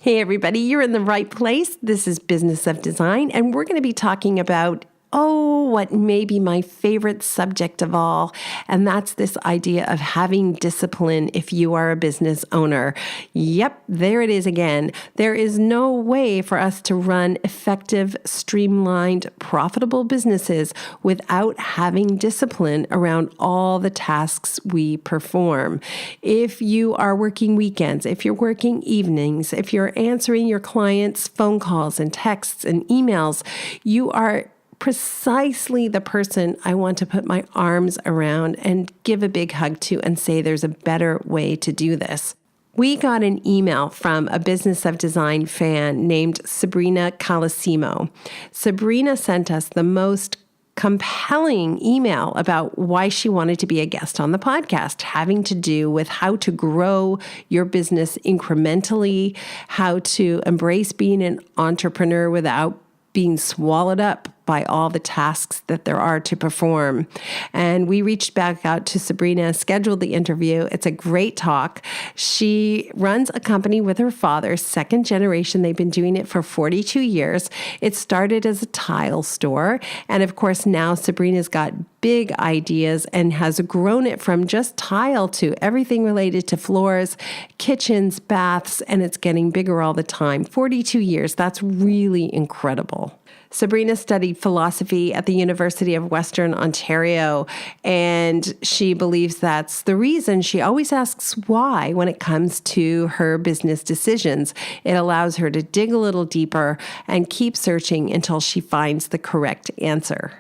Hey everybody, you're in the right place. This is Business of Design, and we're going to be talking about what may be my favorite subject of all, and that's this idea of having discipline if you are a business owner. Yep, there it is again. There is no way for us to run effective, streamlined, profitable businesses without having discipline around all the tasks we perform. If you are working weekends, if you're working evenings, if you're answering your clients' phone calls and texts and emails, you are precisely the person I want to put my arms around and give a big hug to and say there's a better way to do this. We got an email from a Business of Design fan named Sabrina Colosimo. Sabrina sent us the most compelling email about why she wanted to be a guest on the podcast, having to do with how to grow your business incrementally, how to embrace being an entrepreneur without being swallowed up by all the tasks that there are to perform. And we reached back out to Sabrina, scheduled the interview. It's a great talk. She runs a company with her father, second generation. They've been doing it for 42 years. It started as a tile store. And of course, now Sabrina's got big ideas and has grown it from just tile to everything related to floors, kitchens, baths, and it's getting bigger all the time. 42 years, that's really incredible. Sabrina studied philosophy at the University of Western Ontario, and she believes that's the reason she always asks why when it comes to her business decisions. It allows her to dig a little deeper and keep searching until she finds the correct answer.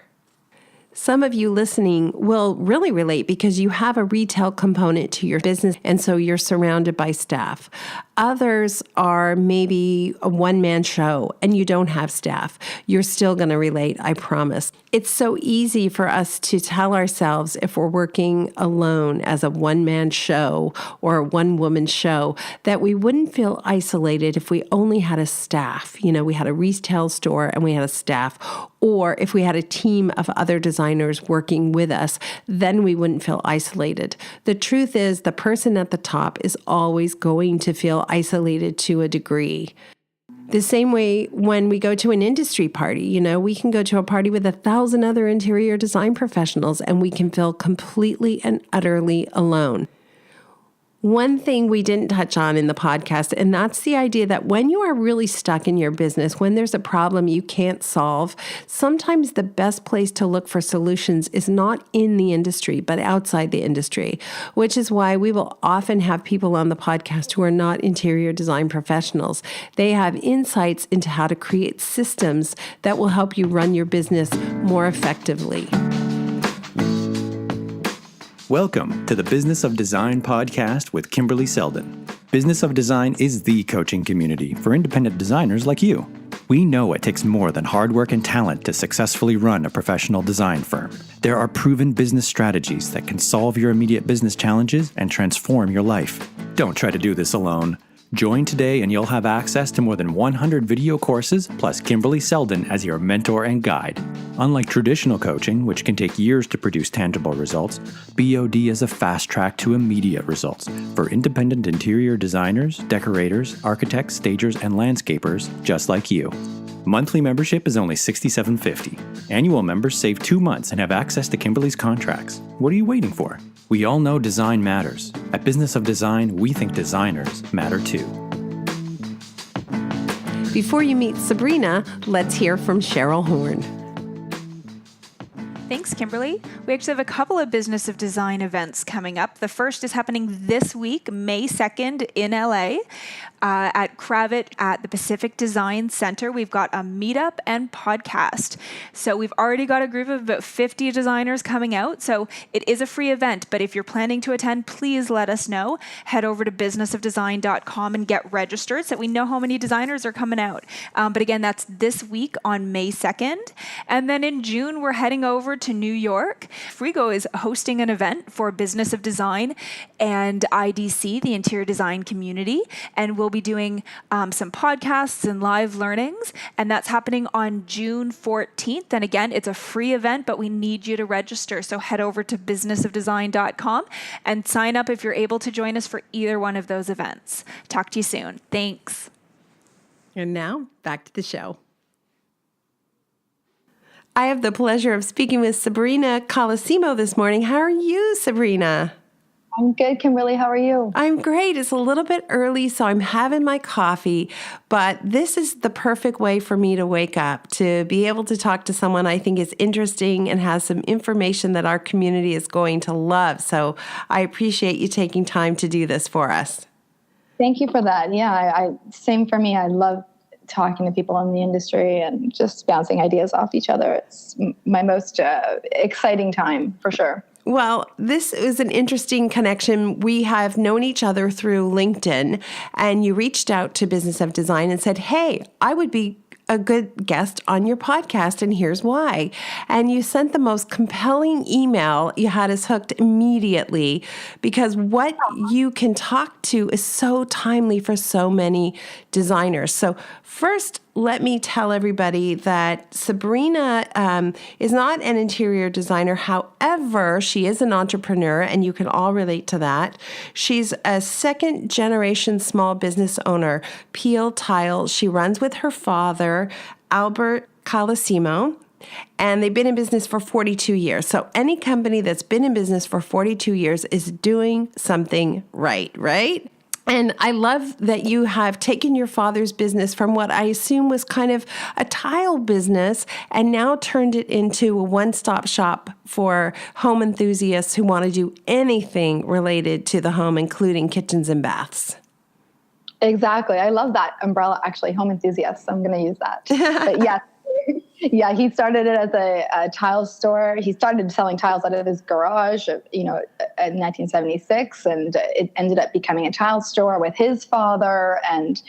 Some of you listening will really relate because you have a retail component to your business, and so you're surrounded by staff. Others are maybe a one-man show and you don't have staff. You're still going to relate, I promise. It's so easy for us to tell ourselves if we're working alone as a one-man show or a one-woman show that we wouldn't feel isolated if we only had a staff. You know, we had a retail store and we had a staff, or if we had a team of other designers working with us, then we wouldn't feel isolated. The truth is the person at the top is always going to feel isolated to a degree. The same way when we go to an industry party, we can go to a party with 1,000 other interior design professionals and we can feel completely and utterly alone. One thing we didn't touch on in the podcast, and that's the idea that when you are really stuck in your business, when there's a problem you can't solve, sometimes the best place to look for solutions is not in the industry, but outside the industry, which is why we will often have people on the podcast who are not interior design professionals. They have insights into how to create systems that will help you run your business more effectively. Welcome to the Business of Design podcast with Kimberley Seldon. Business of Design is the coaching community for independent designers like you. We know it takes more than hard work and talent to successfully run a professional design firm. There are proven business strategies that can solve your immediate business challenges and transform your life. Don't try to do this alone. Join today and you'll have access to more than 100 video courses plus Kimberley Seldon as your mentor and guide. Unlike traditional coaching, which can take years to produce tangible results, BOD is a fast track to immediate results for independent interior designers, decorators, architects, stagers, and landscapers just like you. Monthly membership is only $67.50. Annual members save 2 months and have access to Kimberley's contracts. What are you waiting for? We all know design matters. At Business of Design, we think designers matter too. Before you meet Sabrina, let's hear from Cheryl Horn. Thanks, Kimberley. We actually have a couple of Business of Design events coming up. The first is happening this week, May 2nd in LA at Cravat at the Pacific Design Center. We've got a meetup and podcast. So we've already got a group of about 50 designers coming out. So it is a free event, but if you're planning to attend, please let us know. Head over to businessofdesign.com and get registered so we know how many designers are coming out. But again, that's this week on May 2nd. And then in June, we're heading over to New York. Frigo is hosting an event for Business of Design and IDC, the interior design community, and we'll be doing some podcasts and live learnings, and that's happening on June 14th. And again, it's a free event, but we need you to register. So head over to businessofdesign.com and sign up if you're able to join us for either one of those events. Talk to you soon. Thanks. And now, back to the show. I have the pleasure of speaking with Sabrina Colosimo this morning. How are you, Sabrina? I'm good, Kimberly. How are you? I'm great. It's a little bit early, so I'm having my coffee, but this is the perfect way for me to wake up, to be able to talk to someone I think is interesting and has some information that our community is going to love. So I appreciate you taking time to do this for us. Thank you for that. Yeah, same for me. I love talking to people in the industry and just bouncing ideas off each other. It's my most exciting time, for sure. Well, this is an interesting connection. We have known each other through LinkedIn, and you reached out to Business of Design and said, hey, I would be a good guest on your podcast, and here's why. And you sent the most compelling email. You had us hooked immediately because what you can talk to is so timely for so many designers. So first, let me tell everybody that Sabrina is not an interior designer. However, she is an entrepreneur, and you can all relate to that. She's a second-generation small business owner, Peel Tile. She runs with her father, Albert Colosimo, and they've been in business for 42 years. So any company that's been in business for 42 years is doing something right, right? And I love that you have taken your father's business from what I assume was kind of a tile business and now turned it into a one-stop shop for home enthusiasts who want to do anything related to the home, including kitchens and baths. Exactly. I love that umbrella, actually, home enthusiasts. I'm going to use that. But yes. Yeah, he started it as a tile store. He started selling tiles out of his garage, in 1976, and it ended up becoming a tile store with his father. And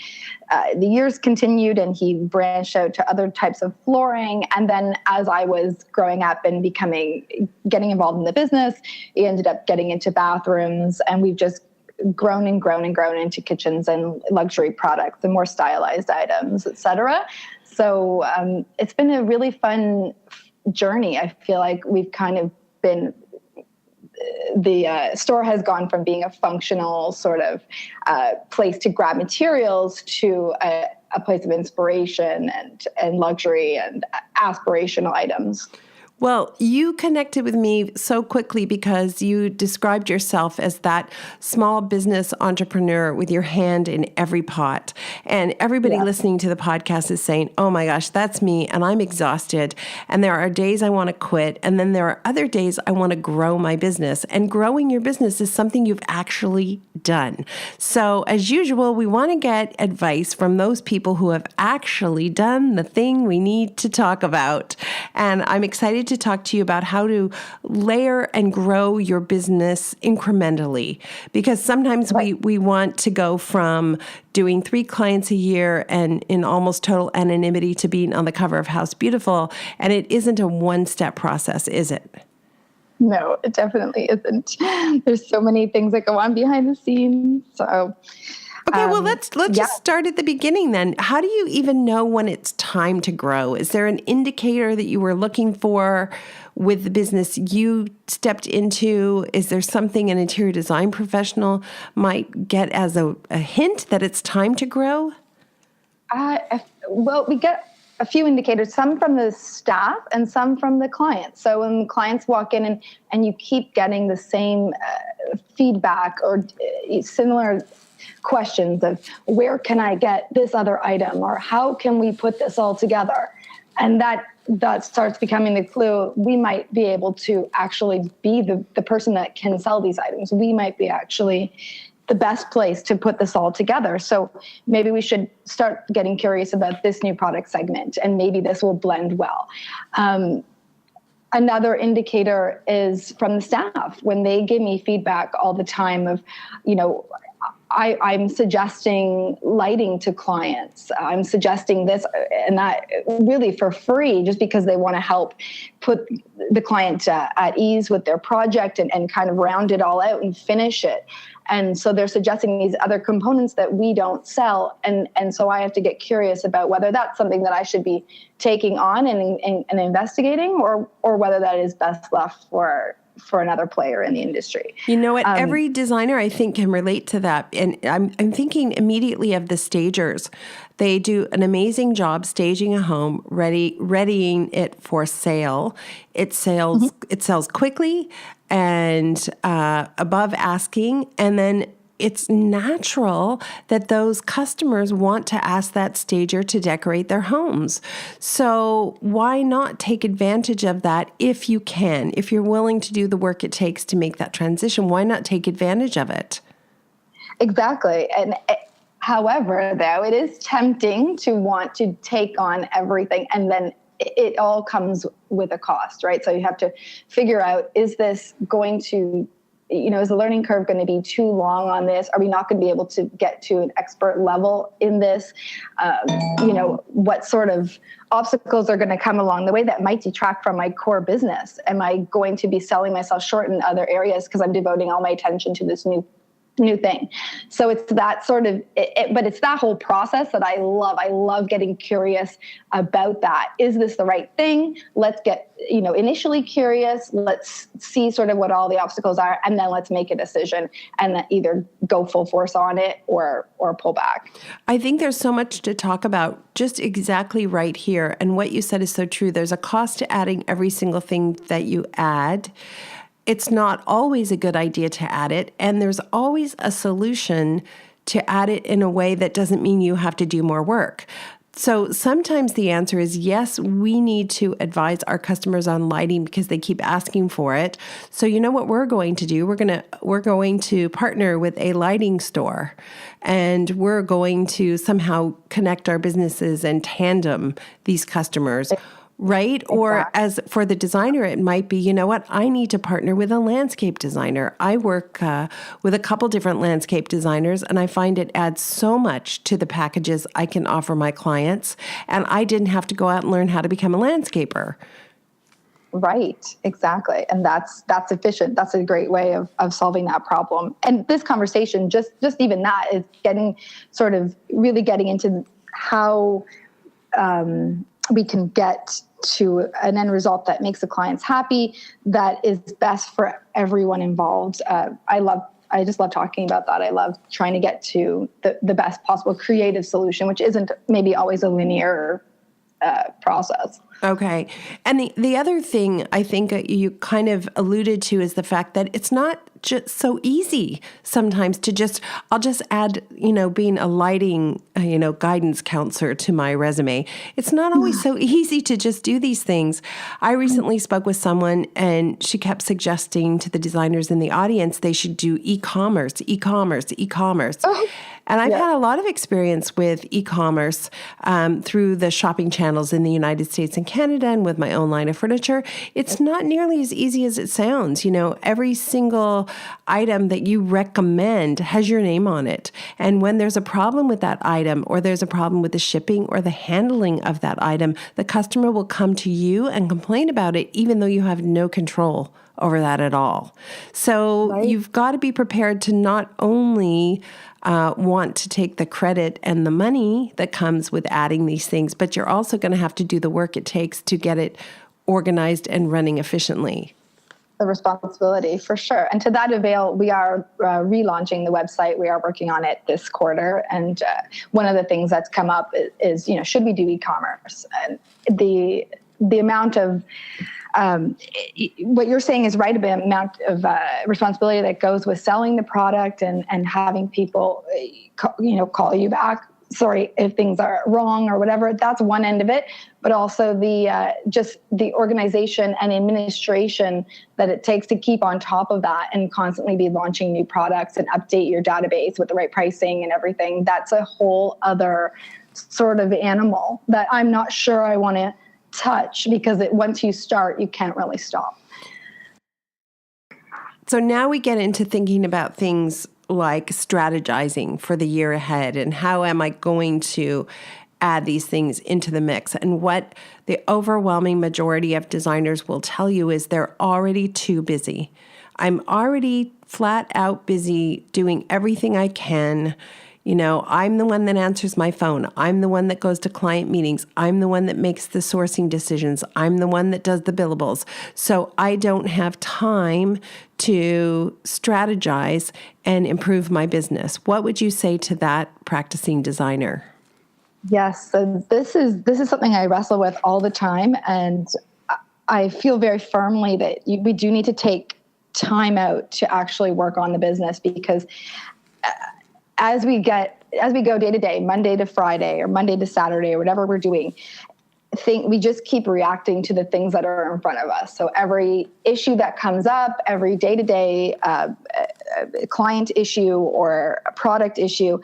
the years continued, and he branched out to other types of flooring. And then, as I was growing up and getting involved in the business, he ended up getting into bathrooms, and we've just grown and grown and grown into kitchens and luxury products and more stylized items, et cetera. So it's been a really fun journey. I feel like we've kind of been, the store has gone from being a functional sort of place to grab materials to a place of inspiration and luxury and aspirational items. Well, you connected with me so quickly because you described yourself as that small business entrepreneur with your hand in every pot. And everybody listening to the podcast is saying, oh my gosh, that's me, and I'm exhausted. And there are days I want to quit. And then there are other days I want to grow my business. And growing your business is something you've actually done. So as usual, we want to get advice from those people who have actually done the thing we need to talk about. And I'm excited to talk to you about how to layer and grow your business incrementally, because sometimes we want to go from doing 3 clients a year and in almost total anonymity to being on the cover of House Beautiful, and it isn't a one-step process, is it? No, it definitely isn't. There's so many things that go on behind the scenes. So okay, well, let's just start at the beginning then. How do you even know when it's time to grow? Is there an indicator that you were looking for with the business you stepped into? Is there something an interior design professional might get as a hint that it's time to grow? Well, we get a few indicators, some from the staff and some from the clients. So when clients walk in and you keep getting the same feedback or similar questions of where can I get this other item, or how can we put this all together? And that starts becoming the clue. We might be able to actually be the person that can sell these items. We might be actually the best place to put this all together. So maybe we should start getting curious about this new product segment, and maybe this will blend well. Another indicator is from the staff. When they give me feedback all the time of, I'm suggesting lighting to clients. I'm suggesting this and that really for free, just because they want to help put the client at ease with their project and kind of round it all out and finish it. And so they're suggesting these other components that we don't sell. And so I have to get curious about whether that's something that I should be taking on and investigating, or whether that is best left for for another player in the industry. You know what? Every designer, I think, can relate to that. And I'm thinking immediately of the stagers. They do an amazing job staging a home, readying it for sale. It sells quickly and above asking, and then it's natural that those customers want to ask that stager to decorate their homes. So why not take advantage of that if you can? If you're willing to do the work it takes to make that transition, why not take advantage of it? Exactly. And however, though, it is tempting to want to take on everything, and then it all comes with a cost, right? So you have to figure out, is this going to, is the learning curve going to be too long on this? Are we not going to be able to get to an expert level in this? What sort of obstacles are going to come along the way that might detract from my core business? Am I going to be selling myself short in other areas because I'm devoting all my attention to this new thing? So it's that sort of, but it's that whole process that I love. I love getting curious about that. Is this the right thing? Let's get, initially curious. Let's see sort of what all the obstacles are, and then let's make a decision and then either go full force on it or pull back. I think there's so much to talk about just exactly right here. And what you said is so true. There's a cost to adding every single thing that you add. It's not always a good idea to add it, and there's always a solution to add it in a way that doesn't mean you have to do more work. So sometimes the answer is yes, we need to advise our customers on lighting because they keep asking for it. So you know what we're going to do? We're going to partner with a lighting store, and we're going to somehow connect our businesses and tandem these customers. Right? Exactly. Or as for the designer, it might be, I need to partner with a landscape designer. I work with a couple different landscape designers, and I find it adds so much to the packages I can offer my clients. And I didn't have to go out and learn how to become a landscaper. Right, exactly. And that's efficient. That's a great way of solving that problem. And this conversation, just even that, is really getting into how we can get to an end result that makes the clients happy, that is best for everyone involved. I just love talking about that. I love trying to get to the best possible creative solution, which isn't maybe always a linear process. Okay. And the other thing I think you kind of alluded to is the fact that it's not just so easy sometimes to I'll just add, being a lighting, guidance counselor to my resume. It's not always so easy to just do these things. I recently spoke with someone, and she kept suggesting to the designers in the audience they should do e-commerce. Oh. And I've had a lot of experience with e-commerce through the shopping channels in the United States and Canada, and with my own line of furniture. It's not nearly as easy as it sounds. Every single item that you recommend has your name on it. And when there's a problem with that item, or there's a problem with the shipping or the handling of that item, the customer will come to you and complain about it, even though you have no control over that at all. So You've got to be prepared to not only want to take the credit and the money that comes with adding these things, but you're also going to have to do the work it takes to get it organized and running efficiently. The responsibility, for sure. And to that avail, we are relaunching the website. We are working on it this quarter. And one of the things that's come up is should we do e-commerce? And the amount of what you're saying is right, about amount of responsibility that goes with selling the product and having people, call you back. Sorry if things are wrong or whatever. That's one end of it, but also just the organization and administration that it takes to keep on top of that and constantly be launching new products and update your database with the right pricing and everything. That's a whole other sort of animal that I'm not sure I want to touch, because once you start, you can't really stop. So now we get into thinking about things like strategizing for the year ahead, and how am I going to add these things into the mix? And what the overwhelming majority of designers will tell you is they're already too busy. I'm already flat out busy doing everything I can, I'm the one that answers my phone. I'm the one that goes to client meetings. I'm the one that makes the sourcing decisions. I'm the one that does the billables. So I don't have time to strategize and improve my business. What would you say to that practicing designer? Yes, so this is something I wrestle with all the time, and I feel very firmly that we do need to take time out to actually work on the business, because as we go day to day, Monday to Friday or Monday to Saturday or whatever we're doing, we just keep reacting to the things that are in front of us. So every issue that comes up, every day-to-day client issue or a product issue,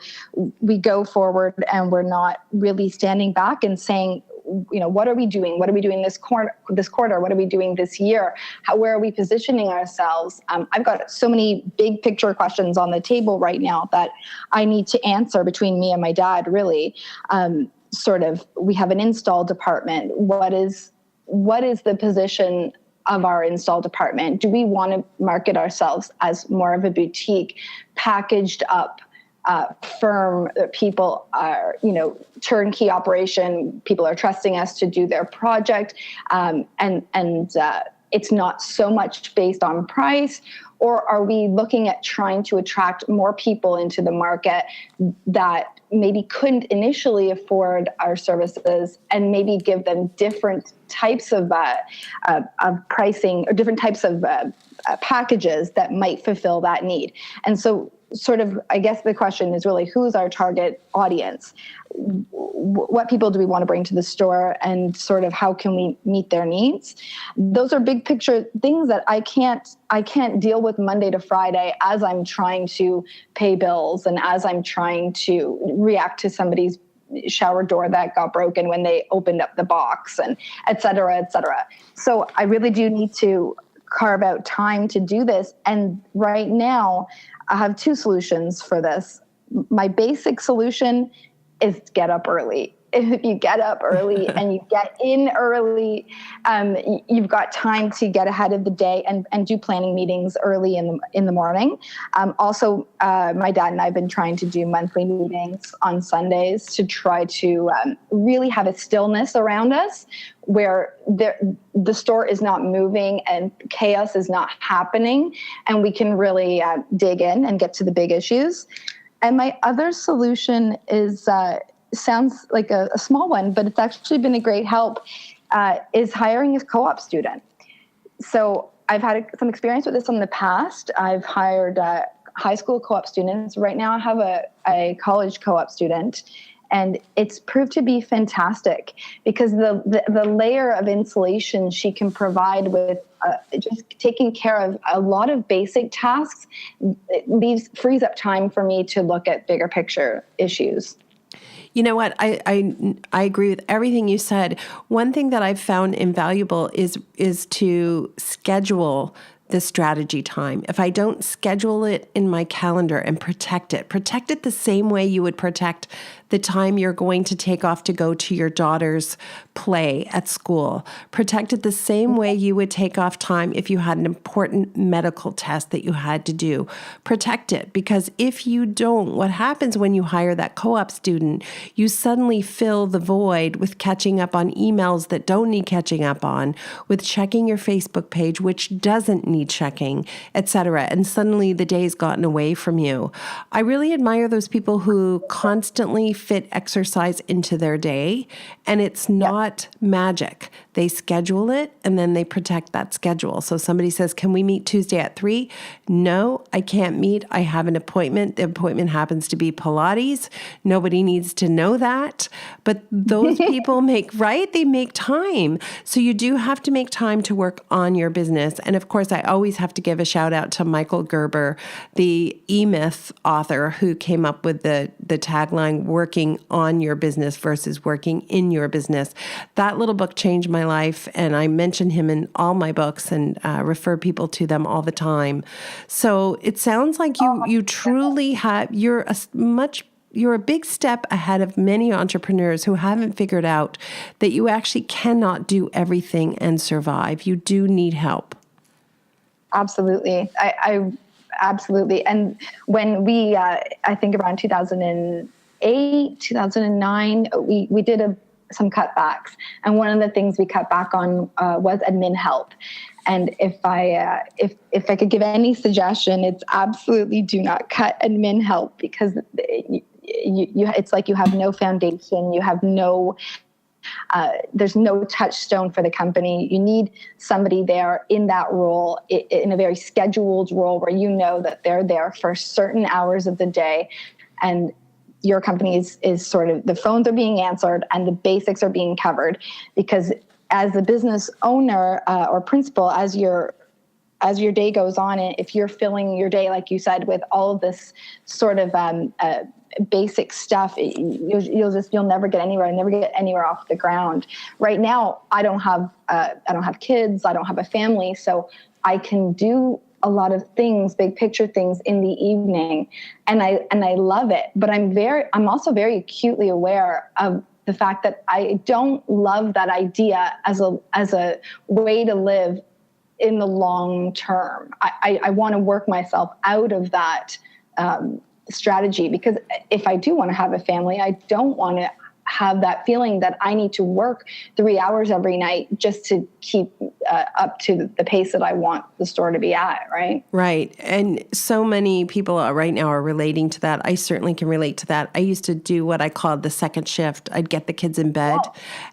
we go forward and we're not really standing back and saying, what are we doing? What are we doing this quarter? What are we doing this year? Where are we positioning ourselves? I've got so many big picture questions on the table right now that I need to answer between me and my dad, really. We have an install department. What is the position of our install department? Do we want to market ourselves as more of a boutique, packaged up firm that people are, turnkey operation? People are trusting us to do their project, and it's not so much based on price? Or are we looking at trying to attract more people into the market that maybe couldn't initially afford our services, and maybe give them different types of pricing or different types of packages that might fulfill that need? And so I guess the question is really, who's our target audience? What people do we want to bring to the store, and how can we meet their needs? Those are big picture things that I can't deal with Monday to Friday as I'm trying to pay bills and as I'm trying to react to somebody's shower door that got broken when they opened up the box, and et cetera, et cetera. So I really do need to carve out time to do this. And right now I have two solutions for this. My basic solution is get up early. If you get up early and you get in early, you've got time to get ahead of the day and do planning meetings early in the morning. Also, my dad and I have been trying to do monthly meetings on Sundays to try to really have a stillness around us where the store is not moving and chaos is not happening, and we can really dig in and get to the big issues. And my other solution is sounds like a small one, but it's actually been a great help, is hiring a co-op student. So I've had some experience with this in the past. I've hired high school co-op students. Right now I have a college co-op student, and it's proved to be fantastic because the layer of insulation she can provide with just taking care of a lot of basic tasks frees up time for me to look at bigger picture issues. You know what? I agree with everything you said. One thing that I've found invaluable is to schedule the strategy time. If I don't schedule it in my calendar and protect it the same way you would protect the time you're going to take off to go to your daughter's play at school. Protect it the same way you would take off time if you had an important medical test that you had to do. Protect it, because if you don't, what happens when you hire that co-op student, you suddenly fill the void with catching up on emails that don't need catching up on, with checking your Facebook page, which doesn't need checking, etc. And suddenly the day's gotten away from you. I really admire those people who constantly fit exercise into their day, and it's not magic. They schedule it and then they protect that schedule. So somebody says, can we meet Tuesday at 3? No, I can't meet. I have an appointment. The appointment happens to be Pilates. Nobody needs to know that. But those people they make time. So you do have to make time to work on your business. And of course, I always have to give a shout out to Michael Gerber, the E-Myth author who came up with the tagline, working on your business versus working in your business. That little book changed my life, and I mention him in all my books and refer people to them all the time. So it sounds like you truly you're a big step ahead of many entrepreneurs who haven't figured out that you actually cannot do everything and survive. You do need help. Absolutely. absolutely. And when we, I think around 2008, 2009, we did some cutbacks. And one of the things we cut back on was admin help. And if I could give any suggestion, it's absolutely do not cut admin help, because it's like you have no foundation, you have no, there's no touchstone for the company. You need somebody there in that role, in a very scheduled role, where you know that they're there for certain hours of the day, and your company is sort of, the phones are being answered and the basics are being covered. Because as a business owner or principal, as your day goes on, and if you're filling your day, like you said, with all of this sort of basic stuff, you'll never get anywhere off the ground. Right now, I don't have kids, I don't have a family, so I can do a lot of things, big picture things, in the evening, and I love it. But I'm also very acutely aware of the fact that I don't love that idea as a way to live in the long term. I want to work myself out of that strategy, because if I do want to have a family, I don't want to have that feeling that I need to work 3 hours every night just to keep up to the pace that I want the store to be at, right? Right. And so many people right now are relating to that. I certainly can relate to that. I used to do what I called the second shift. I'd get the kids in bed,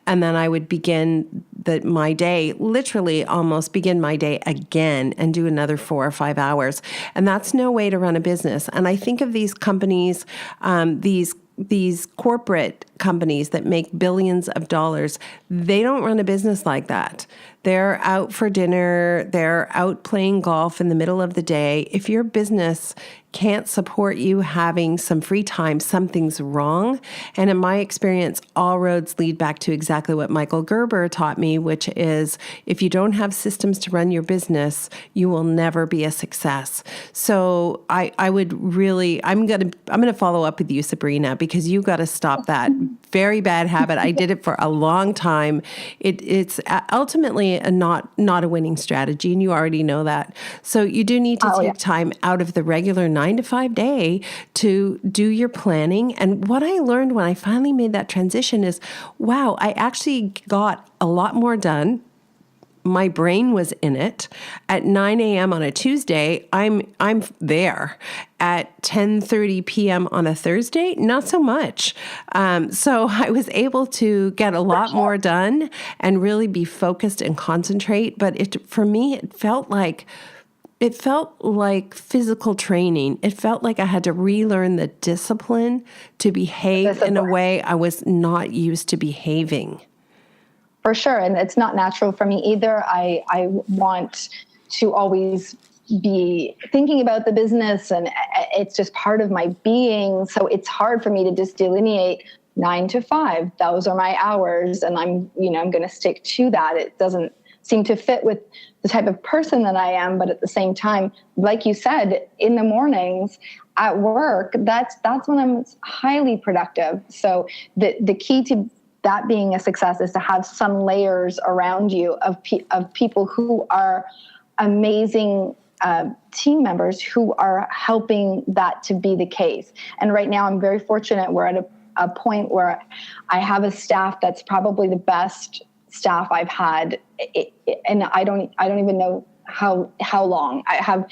and then I would begin my day, literally almost begin my day again and do another 4 or 5 hours. And that's no way to run a business. And I think of these companies, these corporate companies that make billions of dollars, they don't run a business like that. They're out for dinner, they're out playing golf in the middle of the day. If your business can't support you having some free time, something's wrong. And in my experience, all roads lead back to exactly what Michael Gerber taught me, which is if you don't have systems to run your business, you will never be a success. So I would really, I'm gonna follow up with you, Sabrina, because you got to stop that very bad habit. I did it for a long time. It's ultimately not a winning strategy, and you already know that. So you do need to take time out of the regular 9-to-5 day to do your planning. And what I learned when I finally made that transition is, wow, I actually got a lot more done. My brain was in it. At 9 a.m. on a Tuesday, I'm there. At 10:30 p.m. on a Thursday, not so much. So I was able to get a lot more done and really be focused and concentrate. But for me, it felt like physical training. It felt like I had to relearn the discipline to behave in a way I was not used to behaving. For sure. And it's not natural for me either. I want to always be thinking about the business, and it's just part of my being. So it's hard for me to just delineate 9 to 5. Those are my hours, and I'm going to stick to that. It doesn't seem to fit with the type of person that I am. But at the same time, like you said, in the mornings at work, that's when I'm highly productive. So the key to that being a success is to have some layers around you of people who are amazing team members who are helping that to be the case. And right now I'm very fortunate. We're at a point where I have a staff that's probably the best staff I've had. And I don't even know how long. I have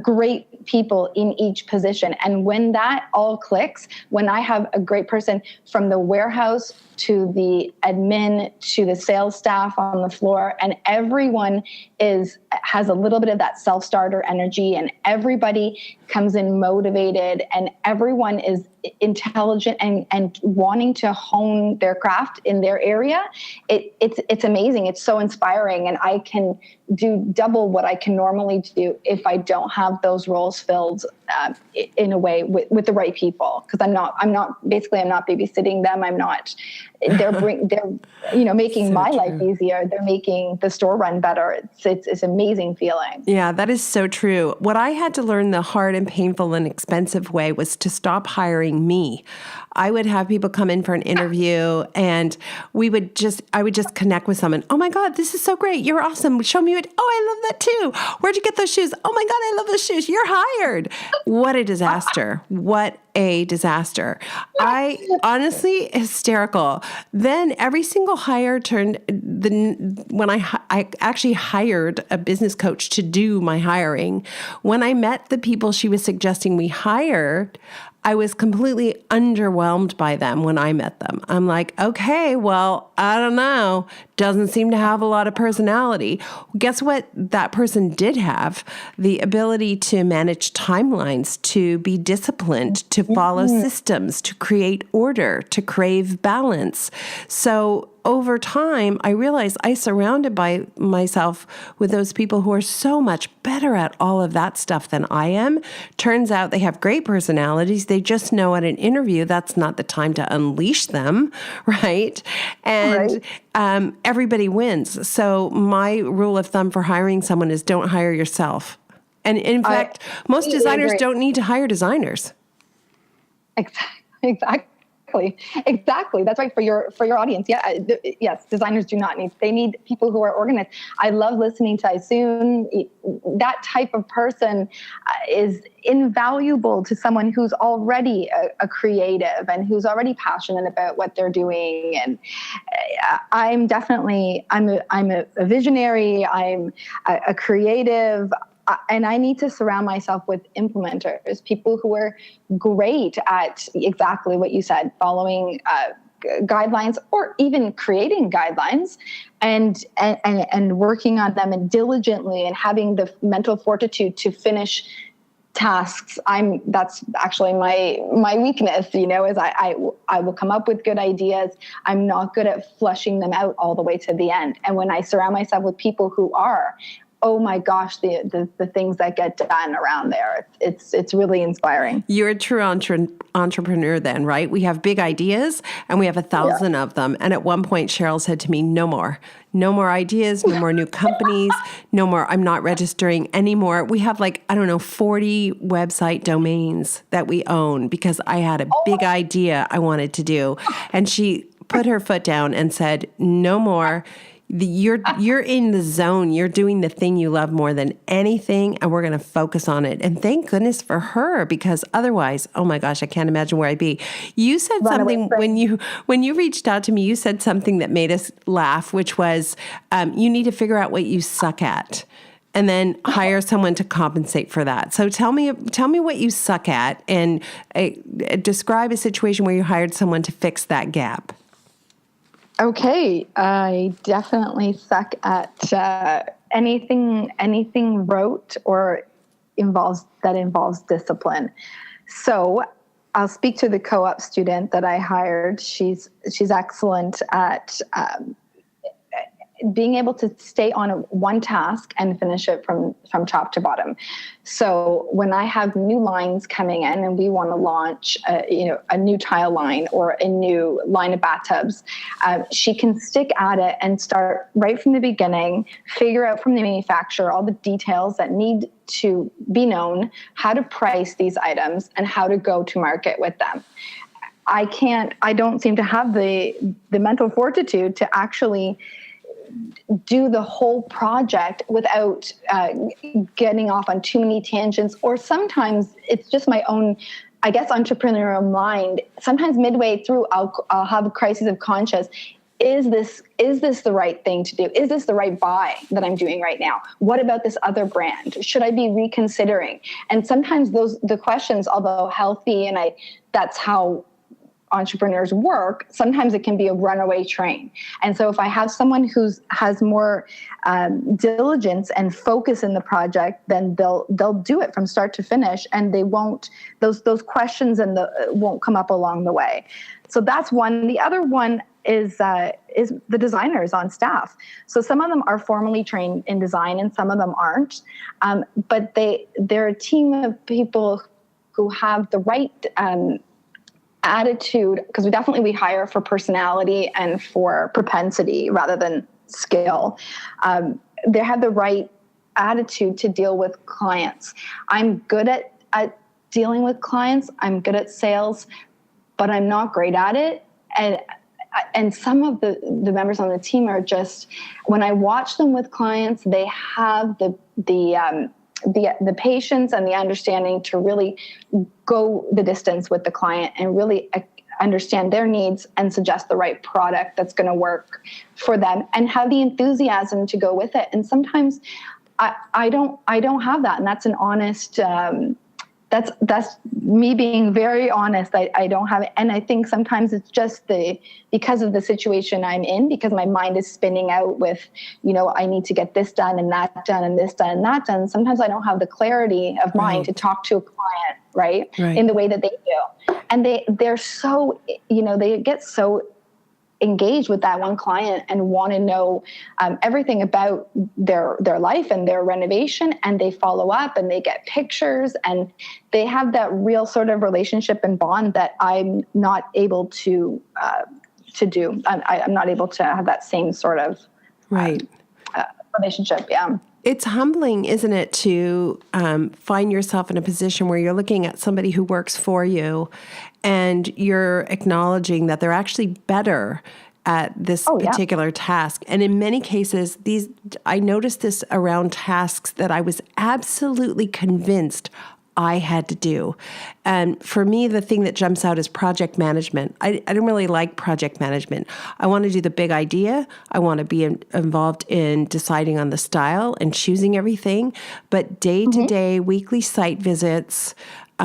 great people in each position. And when that all clicks, when I have a great person from the warehouse to the admin to the sales staff on the floor, and everyone has a little bit of that self-starter energy, and everybody comes in motivated, and everyone is intelligent and wanting to hone their craft in their area, it's amazing. It's so inspiring, and I can do double what I can normally do if I don't have those roles filled in a way with the right people. Because I'm not babysitting them. I'm not they're making my life easier. They're making the store run better. It's an amazing feeling. Yeah, that is so true. What I had to learn the hard and painful and expensive way was to stop hiring me. I would have people come in for an interview, and I would just connect with someone. Oh my God, this is so great. You're awesome. Show me what. Oh, I love that too. Where'd you get those shoes? Oh my God, I love those shoes. You're hired. What a disaster. What a disaster. I honestly, hysterical. Then every single hire when I actually hired a business coach to do my hiring. When I met the people she was suggesting we hired, I was completely underwhelmed by them when I met them. I'm like, okay, well, I don't know. Doesn't seem to have a lot of personality. Guess what that person did have? The ability to manage timelines, to be disciplined, to follow systems, to create order, to crave balance. So over time, I realized I surrounded by myself with those people who are so much better at all of that stuff than I am. Turns out they have great personalities. They just know at an interview that's not the time to unleash them, right? And everybody wins. So my rule of thumb for hiring someone is don't hire yourself. And in fact, most designers don't need to hire designers. Exactly. That's right. For your audience. Yeah. Yes. Designers do not need, they need people who are organized. I love listening to Isoon. That type of person is invaluable to someone who's already a creative and who's already passionate about what they're doing. And I'm a visionary. I'm a creative. And I need to surround myself with implementers, people who are great at exactly what you said, following guidelines or even creating guidelines and working on them and diligently and having the mental fortitude to finish tasks. That's actually my weakness, is I will come up with good ideas. I'm not good at flushing them out all the way to the end. And when I surround myself with people who are, oh my gosh, the things that get done around there. It's really inspiring. You're a true entrepreneur then, right? We have big ideas and we have 1,000 of them. And at one point, Cheryl said to me, no more ideas, no more new companies, no more, I'm not registering anymore. We have 40 website domains that we own because I had a big idea I wanted to do. And she put her foot down and said, no more. You're in the zone. You're doing the thing you love more than anything, and we're going to focus on it. And thank goodness for her, because otherwise, oh my gosh, I can't imagine where I'd be. You said something when you reached out to me. You said something that made us laugh, which was you need to figure out what you suck at, and then hire someone to compensate for that. So tell me what you suck at, and describe a situation where you hired someone to fix that gap. Okay, I definitely suck at anything rote or involves discipline. So I'll speak to the co-op student that I hired. She's excellent at being able to stay on one task and finish it from top to bottom. So when I have new lines coming in and we want to launch a new tile line or a new line of bathtubs, she can stick at it and start right from the beginning, figure out from the manufacturer all the details that need to be known, how to price these items, and how to go to market with them. I don't seem to have the mental fortitude to actually do the whole project without getting off on too many tangents, or sometimes it's just my own, I guess, entrepreneurial mind. Sometimes midway through, I'll have a crisis of conscience. Is this the right thing to do? Is this the right buy that I'm doing right now? What about this other brand? Should I be reconsidering? And sometimes the questions, although healthy, and that's how entrepreneurs work, sometimes it can be a runaway train. And so if I have someone who has more diligence and focus in the project, then they'll do it from start to finish, and they won't, those questions won't come up along the way. So that's one. The other one is the designers on staff. So some of them are formally trained in design and some of them aren't, but they're a team of people who have the right attitude, because we hire for personality and for propensity rather than skill. They have the right attitude to deal with clients. I'm good at dealing with clients. I'm good at sales, but I'm not great at it. And some of the members on the team are just, when I watch them with clients, they have the patience and the understanding to really go the distance with the client and really understand their needs and suggest the right product that's going to work for them and have the enthusiasm to go with it. And sometimes I don't have that. And that's an honest, that's me being very honest. I don't have it. And I think sometimes it's just because of the situation I'm in, because my mind is spinning out with, I need to get this done and that done and this done and that done. Sometimes I don't have the clarity of mind to talk to a client, right? In the way that they do. And they're so, they get so engaged with that one client and want to know everything about their life and their renovation, and they follow up and they get pictures and they have that real sort of relationship and bond that I'm not able to do. I'm not able to have that same sort of relationship. Yeah. It's humbling, isn't it, to find yourself in a position where you're looking at somebody who works for you and you're acknowledging that they're actually better at this particular task. And in many cases, I noticed this around tasks that I was absolutely convinced I had to do. And for me, the thing that jumps out is project management. I don't really like project management. I want to do the big idea. I want to be involved in deciding on the style and choosing everything. But day-to-day, weekly site visits, we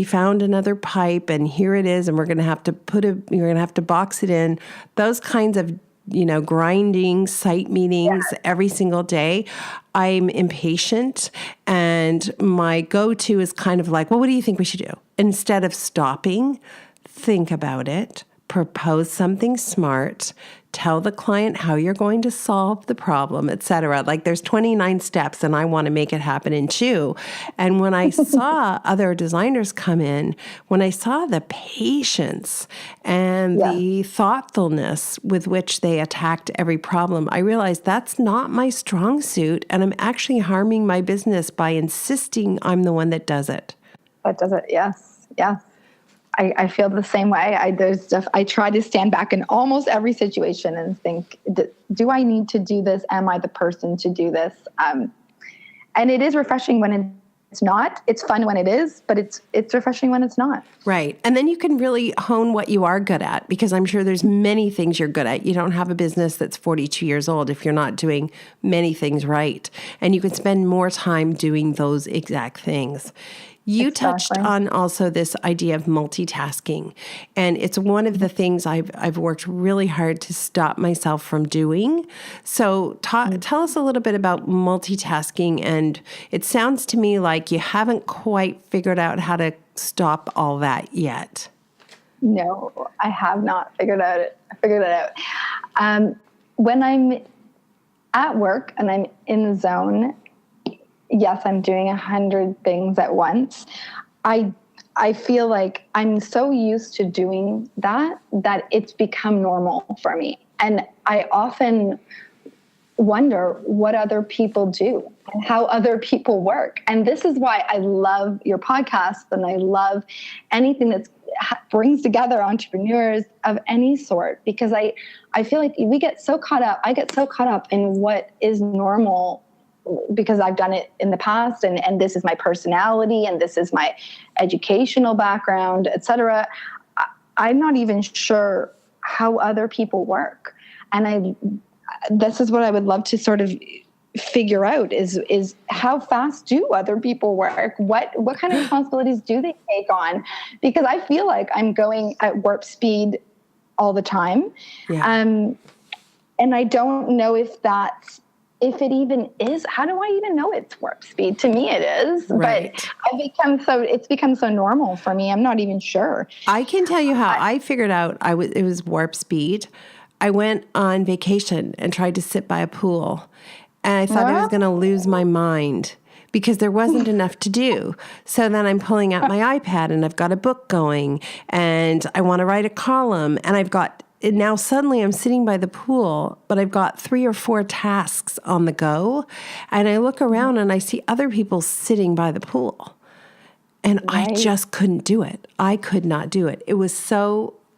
found another pipe and here it is, and we're going to have to box it in. Those kinds of grinding site meetings every single day. I'm impatient, and my go-to is kind of like, well, what do you think we should do? Instead of stopping, think about it, propose something smart, tell the client how you're going to solve the problem, etc. Like there's 29 steps and I want to make it happen in 2. And when I saw other designers come in, when I saw the patience and the thoughtfulness with which they attacked every problem, I realized that's not my strong suit, and I'm actually harming my business by insisting I'm the one that does it. That does it, yes. Yeah. I feel the same way. I try to stand back in almost every situation and think, do I need to do this? Am I the person to do this? And it is refreshing when it's not. It's fun when it is, but it's refreshing when it's not. Right. And then you can really hone what you are good at, because I'm sure there's many things you're good at. You don't have a business that's 42 years old if you're not doing many things right. And you can spend more time doing those exact things. You touched on also this idea of multitasking, and it's one of the things I've worked really hard to stop myself from doing. So tell us a little bit about multitasking, and it sounds to me like you haven't quite figured out how to stop all that yet. No, I have not figured it out. When I'm at work and I'm in the zone, yes, I'm doing 100 things at once. I feel like I'm so used to doing that it's become normal for me. And I often wonder what other people do and how other people work. And this is why I love your podcast, and I love anything that brings together entrepreneurs of any sort, because I feel like I get so caught up in what is normal, because I've done it in the past, and this is my personality, and this is my educational background, etc. I'm not even sure how other people work. And this is what I would love to sort of figure out is how fast do other people work? What kind of responsibilities do they take on? Because I feel like I'm going at warp speed all the time. Yeah. And I don't know if it even is. How do I even know it's warp speed? To me it is, right. But it's become so normal for me. I'm not even sure. I can tell you how I figured out it was warp speed. I went on vacation and tried to sit by a pool, and I thought I was going to lose my mind because there wasn't enough to do. So then I'm pulling out my iPad and I've got a book going and I want to write a column and now suddenly I'm sitting by the pool, but I've got 3 or 4 tasks on the go. And I look around and I see other people sitting by the pool. And I just couldn't do it. I could not do it.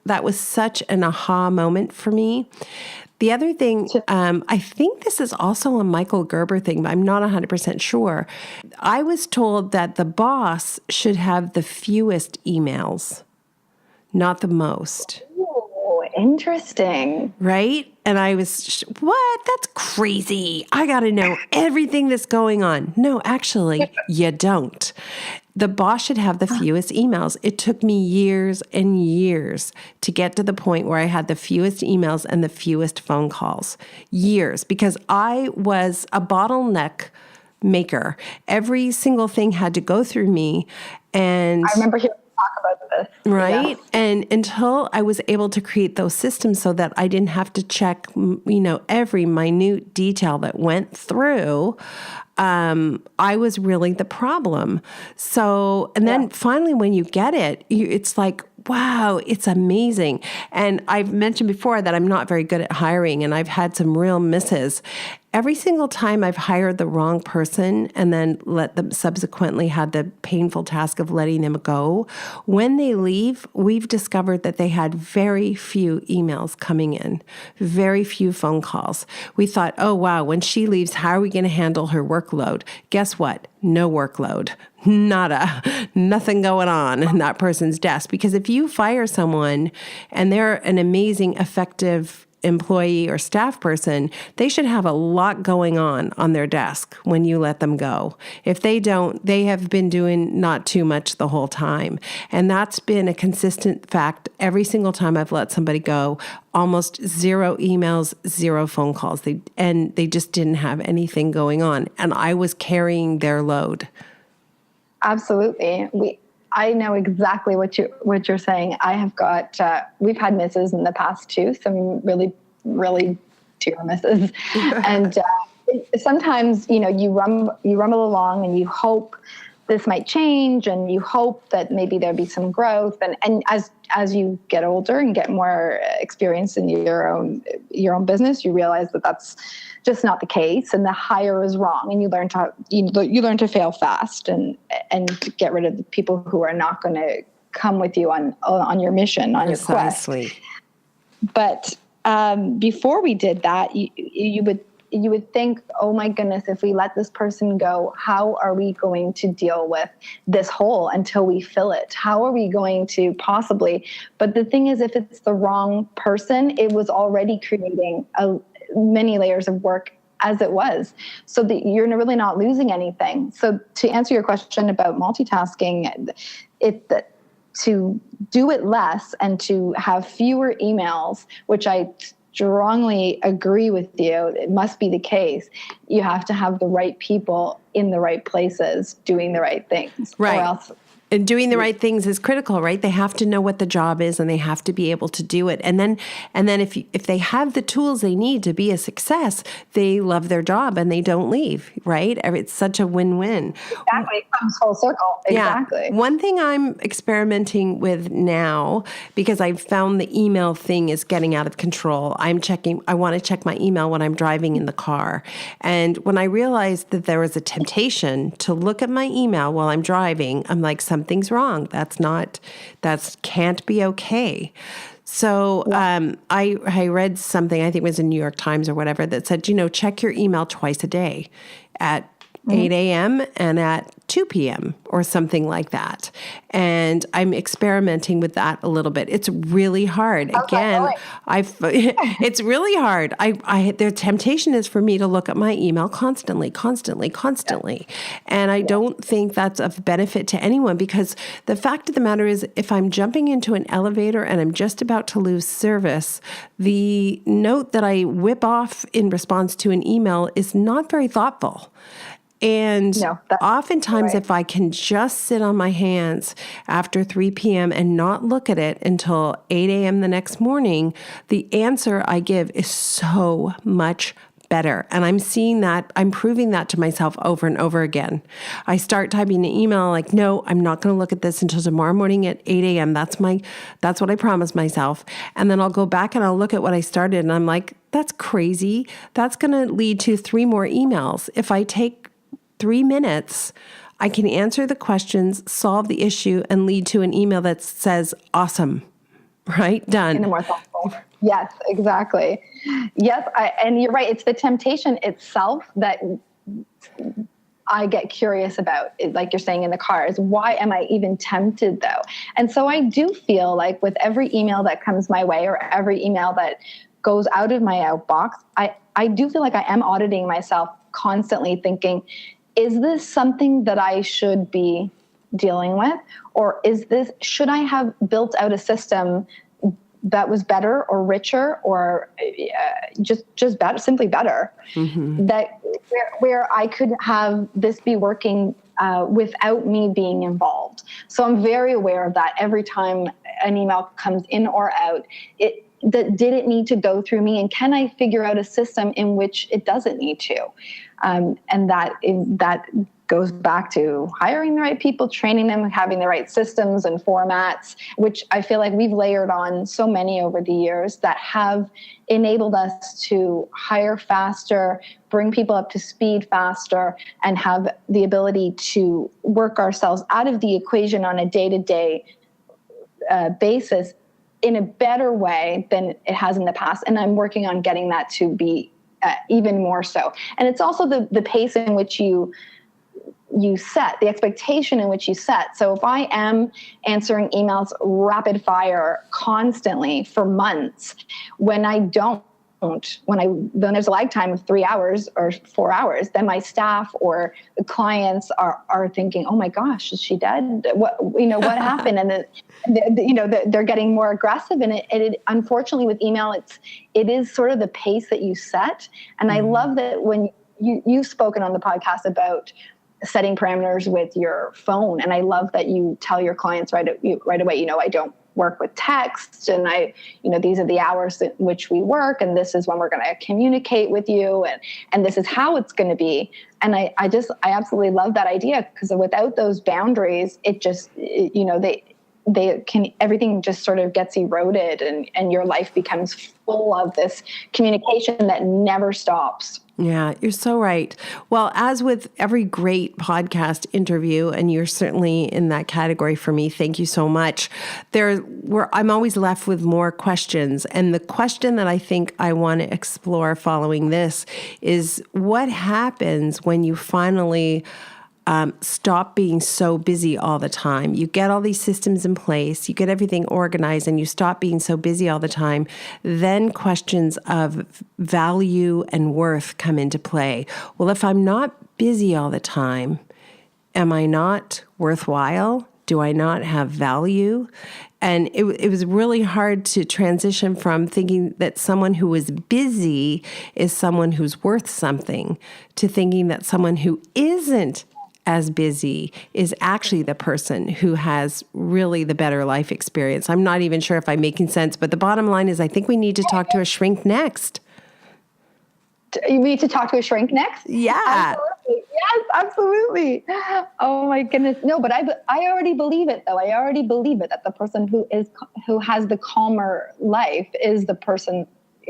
That was such an aha moment for me. The other thing, I think this is also a Michael Gerber thing, but I'm not 100% sure. I was told that the boss should have the fewest emails, not the most. Oh, interesting. Right? And I was, what? That's crazy. I got to know everything that's going on. No, actually, you don't. The boss should have the fewest emails. It took me years and years to get to the point where I had the fewest emails and the fewest phone calls. Years, because I was a bottleneck maker. Every single thing had to go through me. And I remember hearing you talk about this. right? Yeah. And until I was able to create those systems so that I didn't have to check, every minute detail that went through, I was really the problem. So, and then finally, when you get it, it's like, wow, it's amazing. And I've mentioned before that I'm not very good at hiring and I've had some real misses. Every single time I've hired the wrong person and then let them subsequently had the painful task of letting them go, when they leave, we've discovered that they had very few emails coming in, very few phone calls. We thought, oh, wow, when she leaves, how are we going to handle her workload? Guess what? No workload. Nada. Nothing going on in that person's desk. Because if you fire someone and they're an amazing, effective employee or staff person, they should have a lot going on their desk when you let them go. If they don't, they have been doing not too much the whole time. And that's been a consistent fact every single time I've let somebody go. Almost 0 emails, 0 phone calls. They just didn't have anything going on. And I was carrying their load. Absolutely. I know exactly what you're saying. I have got, we've had misses in the past too, some really, really dear misses. And sometimes, you rumble along and you hope this might change and you hope that maybe there'll be some growth. And as you get older and get more experience in your own business, you realize that that's just not the case, and the hire is wrong, and you learn to fail fast and get rid of the people who are not going to come with you on your mission, on Precisely. your quest. But before we did that, you would think, oh my goodness, if we let this person go, how are we going to deal with this hole until we fill it? How are we going to possibly? But the thing is, if it's the wrong person, it was already creating many layers of work as it was. So that you're really not losing anything. So to answer your question about multitasking, to do it less and to have fewer emails, which I strongly agree with you, it must be the case. You have to have the right people in the right places doing the right things. Right. Or else And doing the right things is critical, right? They have to know what the job is and they have to be able to do it. And then if they have the tools they need to be a success, they love their job and they don't leave, right? It's such a win-win. Exactly. It comes full circle. Exactly. Yeah. One thing I'm experimenting with now, because I've found the email thing is getting out of control. I want to check my email when I'm driving in the car. And when I realized that there was a temptation to look at my email while I'm driving, I'm like, something's wrong. That can't be okay. So I read something, I think it was in New York Times or whatever, that said, check your email twice a day at 8 a.m. and at 2 p.m. or something like that. And I'm experimenting with that a little bit. It's really hard. Again, it's really hard. The temptation is for me to look at my email constantly. And I don't think that's of benefit to anyone, because the fact of the matter is, if I'm jumping into an elevator and I'm just about to lose service, the note that I whip off in response to an email is not very thoughtful. And oftentimes, if I can just sit on my hands after 3 p.m. and not look at it until 8 a.m. the next morning, the answer I give is so much better. And I'm seeing that, I'm proving that to myself over and over again. I start typing an email like, no, I'm not going to look at this until tomorrow morning at 8 a.m. That's what I promised myself. And then I'll go back and I'll look at what I started and I'm like, that's crazy. That's going to lead to 3 more emails. If I take 3 minutes, I can answer the questions, solve the issue, and lead to an email that says, awesome, right? Done. In a more thoughtful. Yes, exactly. Yes, and you're right. It's the temptation itself that I get curious about, like you're saying in the car, is why am I even tempted though? And so I do feel like with every email that comes my way or every email that goes out of my outbox, I do feel like I am auditing myself constantly thinking, is this something that I should be dealing with? Or should I have built out a system that was better or richer or just better, simply better, that where I could have this be working without me being involved. So I'm very aware of that every time an email comes in or out. Did it need to go through me, and can I figure out a system in which it doesn't need to? And that goes back to hiring the right people, training them, having the right systems and formats, which I feel like we've layered on so many over the years that have enabled us to hire faster, bring people up to speed faster, and have the ability to work ourselves out of the equation on a day-to-day basis in a better way than it has in the past. And I'm working on getting that to be even more so. And it's also the pace in which you set, the expectation in which you set. So if I am answering emails rapid fire constantly for months, when there's a lag time of 3 hours or 4 hours, then my staff or the clients are thinking, oh my gosh, is she dead? What happened? And they're getting more aggressive. And it unfortunately with email, it is sort of the pace that you set. And I love that when you've spoken on the podcast about setting parameters with your phone. And I love that you tell your clients right away, I don't work with text, and these are the hours in which we work, and this is when we're going to communicate with you, and this is how it's going to be. And I absolutely love that idea, because without those boundaries, everything just sort of gets eroded, and your life becomes full of this communication that never stops. Yeah, you're so right. Well, as with every great podcast interview, and you're certainly in that category for me, thank you so much. I'm always left with more questions. And the question that I think I want to explore following this is, what happens when you finally stop being so busy all the time? You get all these systems in place, you get everything organized, and you stop being so busy all the time. Then questions of value and worth come into play. Well, if I'm not busy all the time, am I not worthwhile? Do I not have value? And it was really hard to transition from thinking that someone who is busy is someone who's worth something, to thinking that someone who isn't as busy is actually the person who has really the better life experience. I'm not even sure if I'm making sense, but the bottom line is I think we need to talk to a shrink next. You need to talk to a shrink next? Yeah. Absolutely. Yes, absolutely. Oh my goodness. No, but I already believe it though. I already believe it, that the person who has the calmer life is the person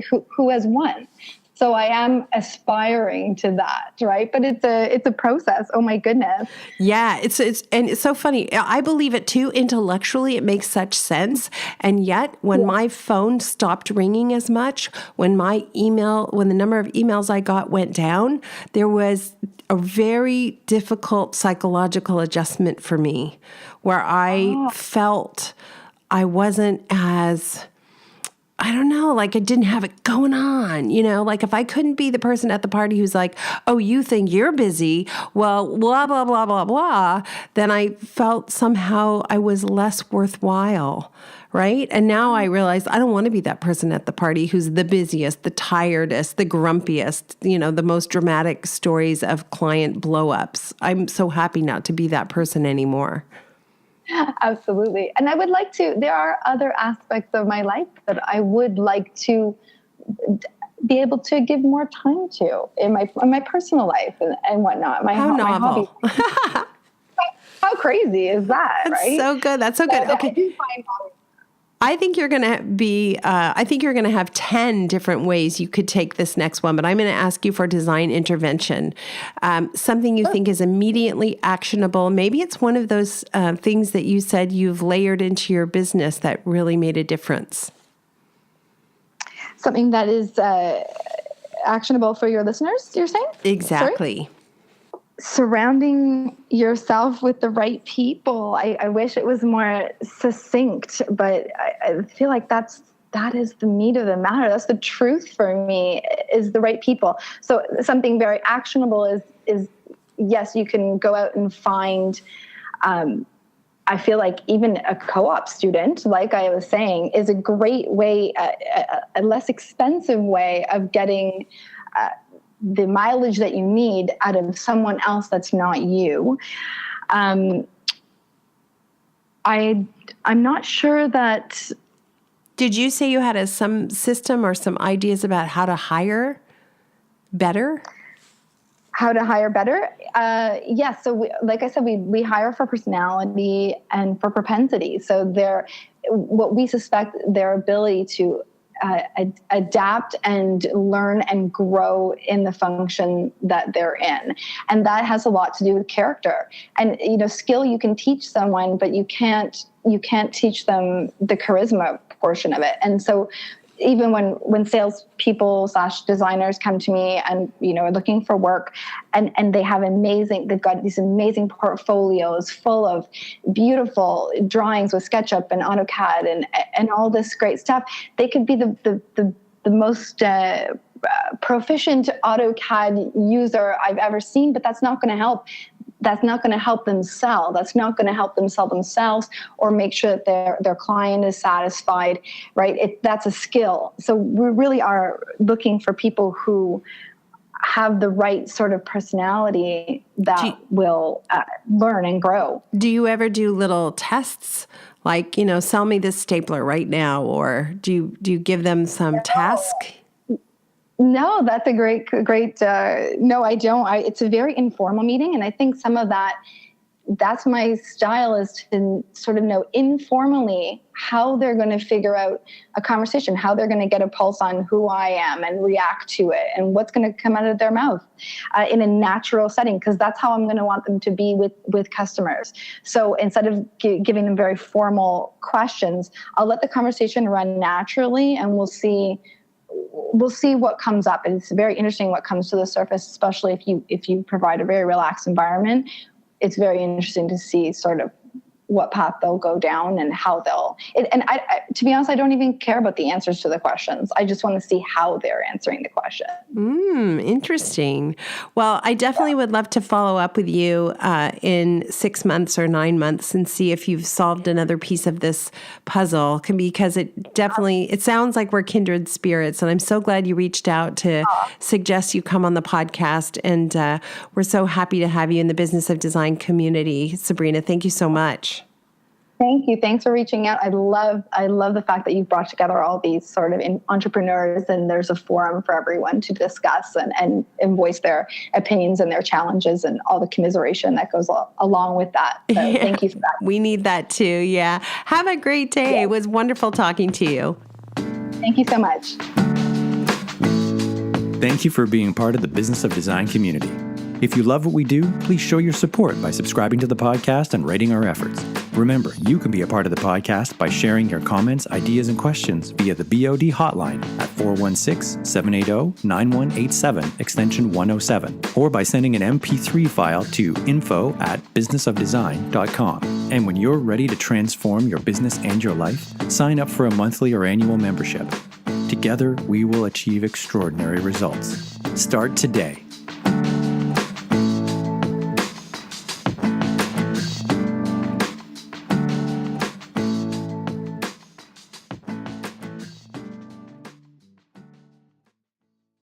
who has won. So I am aspiring to that, right? But it's a process. Oh my goodness. Yeah, it's so funny. I believe it too. Intellectually, it makes such sense. And yet, when my phone stopped ringing as much, when the number of emails I got went down, there was a very difficult psychological adjustment for me, where I felt I wasn't as, I don't know, like I didn't have it going on, like if I couldn't be the person at the party who's like, oh, you think you're busy, well, blah, blah, blah, blah, blah, then I felt somehow I was less worthwhile, right? And now I realize I don't want to be that person at the party who's the busiest, the tiredest, the grumpiest, the most dramatic stories of client blow-ups. I'm so happy not to be that person anymore. Absolutely. And I would like to, there are other aspects of my life that I would like to be able to give more time to in my personal life and whatnot. How my novel. hobbies. How crazy is that, That's right? so good. That's so good. I Okay. do find hobbies. I think you're going to have 10 different ways you could take this next one, but I'm going to ask you for design intervention. Something you think is immediately actionable. Maybe it's one of those things that you said you've layered into your business that really made a difference. Something that is actionable for your listeners, you're saying? Exactly. Sorry? Surrounding yourself with the right people. I wish it was more succinct, but I feel like that is the meat of the matter. That's the truth for me, is the right people. So something very actionable is yes, you can go out and find, I feel like even a co-op student, like I was saying, is a great way, a less expensive way of getting the mileage that you need out of someone else that's not you. I'm not sure that. Did you say you had some system or some ideas about how to hire better? How to hire better? Yes. So like I said, we hire for personality and for propensity. So what we suspect their ability to adapt and learn and grow in the function that they're in. And that has a lot to do with character. And, skill you can teach someone, but you can't teach them the charisma portion of it. And so even when salespeople / designers come to me and, are looking for work and they've got these amazing portfolios full of beautiful drawings with SketchUp and AutoCAD and all this great stuff, they could be the most proficient AutoCAD user I've ever seen, but that's not going to help. That's not going to help them sell. That's not going to help them sell themselves or make sure that their client is satisfied, right? That's a skill. So we really are looking for people who have the right sort of personality that will learn and grow. Do you ever do little tests like, sell me this stapler right now? Or do you give them some task? No, that's a great. No, I don't. It's a very informal meeting. And I think some of that's my style, is to sort of know informally how they're going to figure out a conversation, how they're going to get a pulse on who I am and react to it and what's going to come out of their mouth in a natural setting, because that's how I'm going to want them to be with customers. So instead of giving them very formal questions, I'll let the conversation run naturally and we'll see what comes up. And it's very interesting what comes to the surface, especially if you provide a very relaxed environment. It's very interesting to see sort of what path they'll go down and how to be honest, I don't even care about the answers to the questions. I just want to see how they're answering the question. Interesting. Well, I definitely would love to follow up with you in 6 months or 9 months and see if you've solved another piece of this puzzle, because it sounds like we're kindred spirits. And I'm so glad you reached out to suggest you come on the podcast. And we're so happy to have you in the Business of Design community. Sabrina, thank you so much. Thank you. Thanks for reaching out. I love the fact that you've brought together all these sort of entrepreneurs, and there's a forum for everyone to discuss and voice their opinions and their challenges and all the commiseration that goes along with that. So Thank you for that. We need that too. Yeah. Have a great day. It was wonderful talking to you. Thank you so much. Thank you for being part of the Business of Design community. If you love what we do, please show your support by subscribing to the podcast and rating our efforts. Remember, you can be a part of the podcast by sharing your comments, ideas, and questions via the BOD hotline at 416-780-9187, extension 107, or by sending an MP3 file to info@businessofdesign.com. And when you're ready to transform your business and your life, sign up for a monthly or annual membership. Together, we will achieve extraordinary results. Start today.